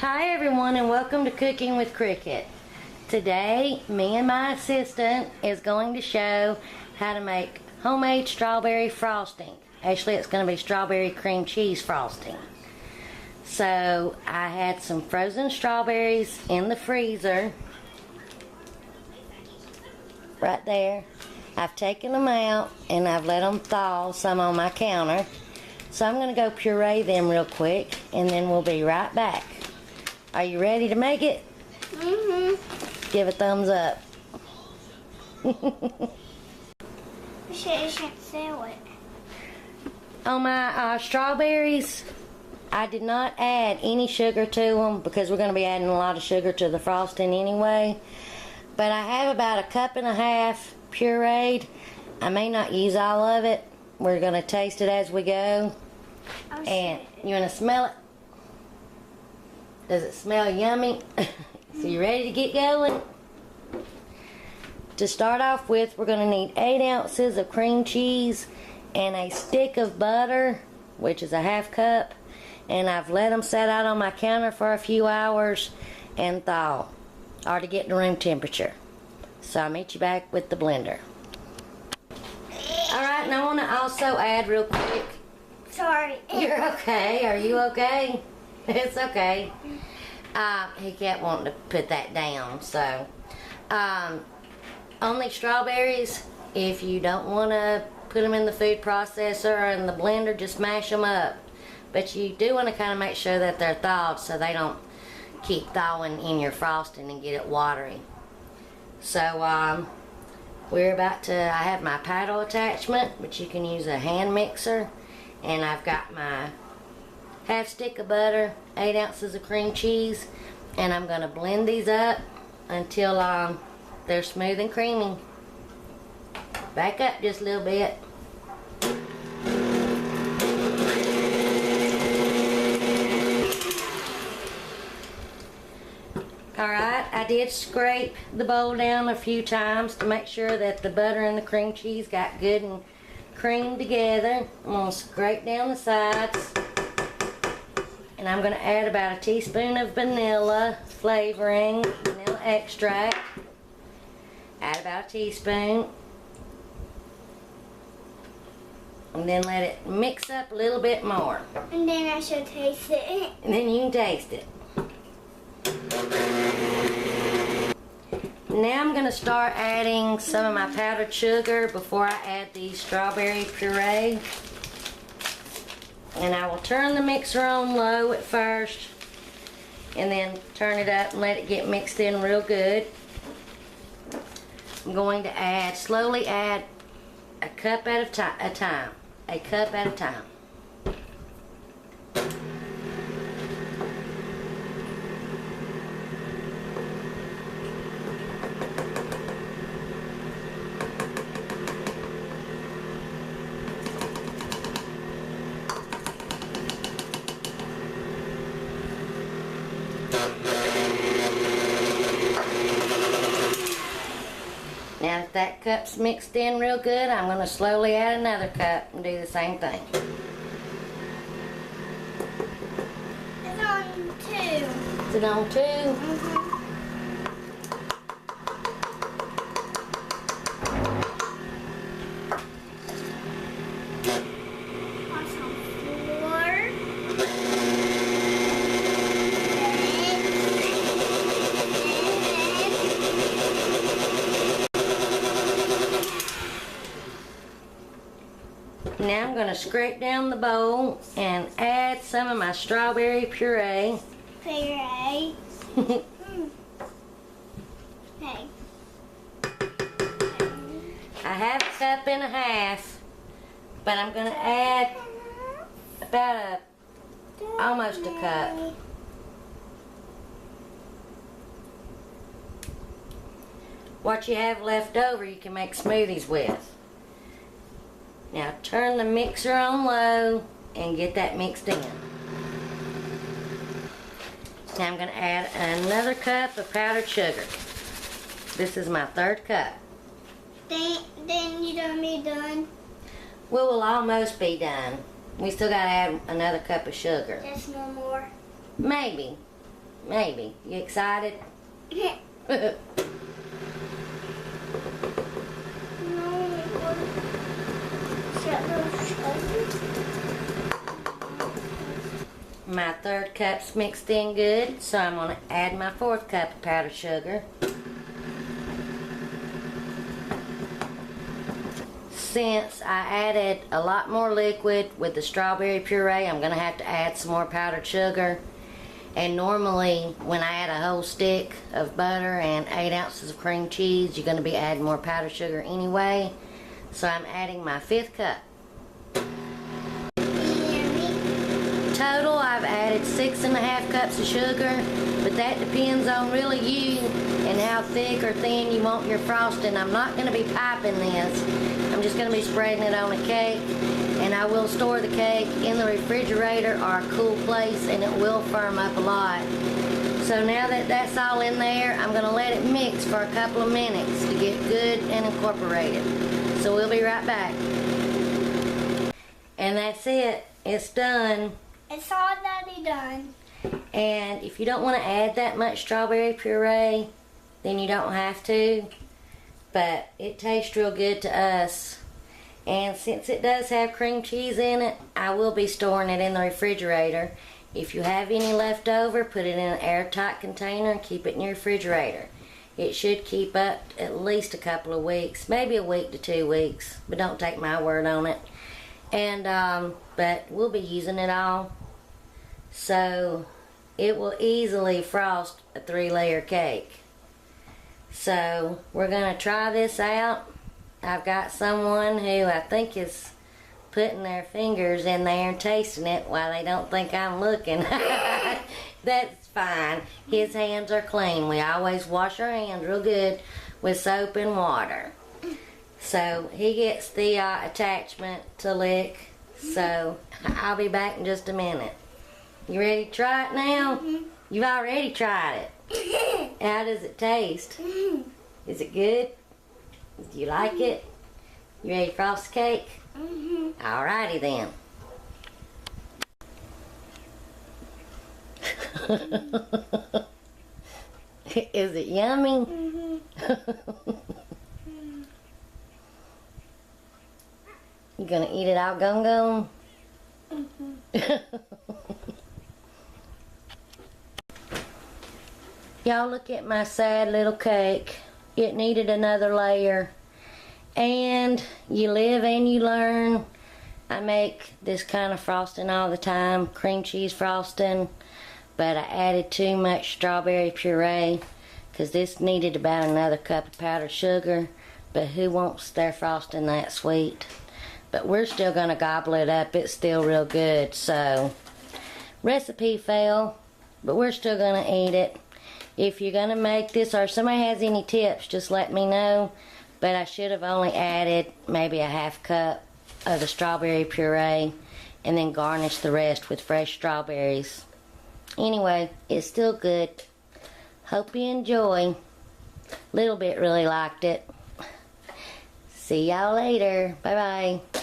Hi everyone, and welcome to Cooking with Cricket. Today, me and my assistant is going to show how to make homemade strawberry frosting. Actually, it's going to be strawberry cream cheese frosting. So, I had some frozen strawberries in the freezer. Right there. I've taken them out and I've let them thaw some on my counter. So I'm going to go puree them real quick and then we'll be right back. Are you ready to make it? Mm-hmm. Give a thumbs up. You should sell it. On my strawberries, I did not add any sugar to them because we're going to be adding a lot of sugar to the frosting anyway. But I have about 1.5 cups pureed. I may not use all of it. We're going to taste it as we go. And you want to smell it? Does it smell yummy? So you ready to get going? To start off with, we're going to need 8 ounces of cream cheese and a stick of butter, which is 1/2 cup. And I've let them set out on my counter for a few hours and thaw, or to get to room temperature. So I'll meet you back with the blender. Alright, and I want to also add real quick. Sorry. You're okay. Are you okay? It's okay. He kept wanting to put that down. So, on these strawberries, if you don't want to put them in the food processor or in the blender, just mash them up. But you do want to kind of make sure that they're thawed so they don't keep thawing in your frosting and get it watery. So, we're about to, I have my paddle attachment, but you can use a hand mixer. And I've got my 1/2 stick of butter, 8 ounces of cream cheese, and I'm going to blend these up until they're smooth and creamy. Back up just a little bit. Alright, I did scrape the bowl down a few times to make sure that the butter and the cream cheese got good and creamed together. I'm going to scrape down the sides. And I'm going to add about 1 teaspoon of vanilla flavoring, vanilla extract. Add about 1 teaspoon. And then let it mix up a little bit more. And then I should taste it. And then you can taste it. Now I'm going to start adding some of my powdered sugar before I add the strawberry puree. And I will turn the mixer on low at first and then turn it up and let it get mixed in real good. I'm going to slowly add a cup at a time. A cup at a time. Now if that cup's mixed in real good, I'm going to slowly add another cup and do the same thing. It's on 2. Is it on 2? Mm-hmm. Now I'm going to scrape down the bowl and add some of my strawberry puree. Puree. Hey. I have 1.5 cups, but I'm going to add about almost a cup. What you have left over you can make smoothies with. Now turn the mixer on low and get that mixed in. Now I'm going to add another cup of powdered sugar. This is my 3rd cup. Then you don't be done. We'll almost be done. We still got to add another cup of sugar. Just no more. Maybe. Maybe. You excited? No, My third cup's mixed in good, so I'm going to add my fourth cup of powdered sugar. Since I added a lot more liquid with the strawberry puree, I'm going to have to add some more powdered sugar. And normally, when I add a whole stick of butter and 8 ounces of cream cheese, you're going to be adding more powdered sugar anyway. So I'm adding my 5th cup. Total, I've added 6.5 cups of sugar, but that depends on really you and how thick or thin you want your frosting. I'm not going to be piping this. I'm just going to be spreading it on a cake, and I will store the cake in the refrigerator or a cool place, and it will firm up a lot. So now that that's all in there, I'm going to let it mix for a couple of minutes to get good and incorporated. So we'll be right back. And that's it. It's done. it's already done. And if you don't want to add that much strawberry puree, then you don't have to. But it tastes real good to us. And since it does have cream cheese in it, I will be storing it in the refrigerator. If you have any left over, put it in an airtight container and keep it in your refrigerator. It should keep up at least a couple of weeks, maybe a week to 2 weeks, but don't take my word on it. And but we'll be using it all, so it will easily frost a 3-layer cake. So we're gonna try this out. I've got someone who I think is putting their fingers in there and tasting it while they don't think I'm looking. That's fine. His hands are clean. We always wash our hands real good with soap and water. So he gets the attachment to lick. So I'll be back in just a minute. You ready to try it now? Mm-hmm. You've already tried it. How does it taste? Is it good? Do you like it? You ready to frost the cake? Mm-hmm. Alrighty then. Is it yummy? Mm-hmm. You gonna eat it all gum? Mm-hmm. Y'all look at my sad little cake. It needed another layer. And you live and you learn. I make this kind of frosting all the time, cream cheese frosting, but I added too much strawberry puree because this needed about another cup of powdered sugar, but who wants their frosting that sweet? But we're still gonna gobble it up. It's still real good. So recipe fail, but we're still gonna eat it. If you're gonna make this, or if somebody has any tips, just let me know. But I should have only added maybe a half cup of the strawberry puree and then garnish the rest with fresh strawberries. Anyway, it's still good. Hope you enjoy. Little bit really liked it. See y'all later. Bye bye.